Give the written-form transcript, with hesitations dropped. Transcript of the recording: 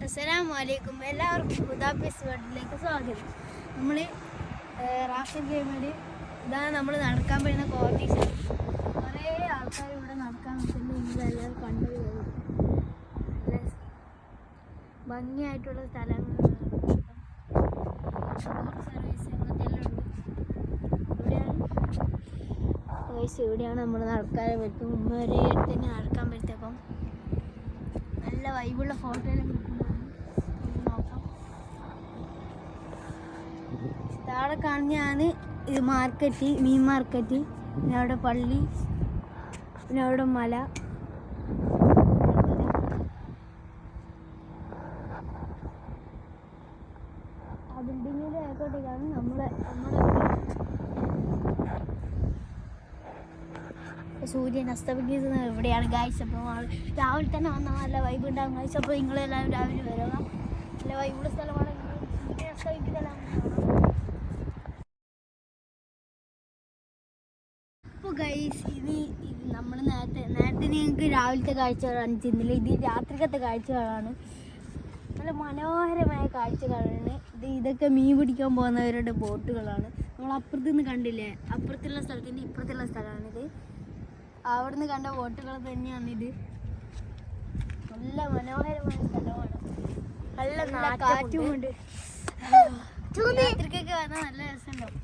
അസ്സലാമലൈക്കും. എല്ലാവർക്കും ഹുദാബീസ് വേൾഡിലേക്ക് സ്വാഗതം. നമ്മൾ റാഫിൽ ഗെയിമിൽ ഇതാണ് നമ്മൾ നടക്കാൻ പറ്റുന്ന കോമ്പറ്റീഷൻ. കുറേ ആൾക്കാർ ഇവിടെ നടക്കാൻ പറ്റുന്നത് നിങ്ങളെല്ലാവരും കണ്ടു. ഭംഗിയായിട്ടുള്ള സ്ഥലങ്ങൾ, സർവീസ് അങ്ങനത്തെ എല്ലാം ഉണ്ട്. ഇവിടെയാണ് നമ്മൾ നടക്കാൻ പറ്റും. ഒരേ തന്നെ നടക്കാൻ പറ്റും. നല്ല വൈബുള്ള ഫോട്ടോ എല്ലാം കിട്ടുന്നത് നോക്കാം. താഴെ കാണുന്നതാണ് ഇത് മാർക്കറ്റ്, മീൻ മാർക്കറ്റ്. പിന്നെ അവിടെ പള്ളി, പിന്നെ അവിടെ മല. ആ ബിൽഡിങ്ങിൻ്റെ ആയിക്കോട്ടേക്കാണ് നമ്മുടെ സൂര്യൻ അസ്തമിക്കുന്നത് ഇവിടെയാണ് ഗായ്സ്. അപ്പോൾ രാവിലെ തന്നെ വന്നാൽ നല്ല വൈബ് ഉണ്ടാകും ഗായ്സ്. അപ്പോൾ നിങ്ങളെല്ലാവരും രാവിലെ വരിക. നല്ല വൈബുള്ള സ്ഥലമാണ്. സൂര്യൻ അസ്തമിക്കുന്നതെല്ലാം. അപ്പോൾ ഗായ്സ് ഇത് നമ്മൾ നേരത്തെ നിങ്ങൾക്ക് രാവിലത്തെ കാഴ്ചകളാണ് ചെന്നില്ല. ഇത് രാത്രിക്കത്തെ കാഴ്ചകളാണ്. നല്ല മനോഹരമായ കാഴ്ചകളാണ്. ഇതൊക്കെ മീൻ പിടിക്കാൻ പോകുന്നവരുടെ ബോട്ടുകളാണ്. നമ്മൾ അപ്പുറത്ത് നിന്ന് കണ്ടില്ലേ, അപ്പുറത്തുള്ള സ്ഥലത്തിൻ്റെ ഇപ്പുറത്തുള്ള സ്ഥലമാണിത്. അവിടുന്ന് കണ്ട ബോട്ടുകൾ തന്നെയാണിത്. നല്ല മനോഹരമായ സ്ഥലമാണ്. നല്ല കാറ്റുമുണ്ട്. രാത്രിക്കൊക്കെ വന്നാൽ നല്ല രസമുണ്ടാവും.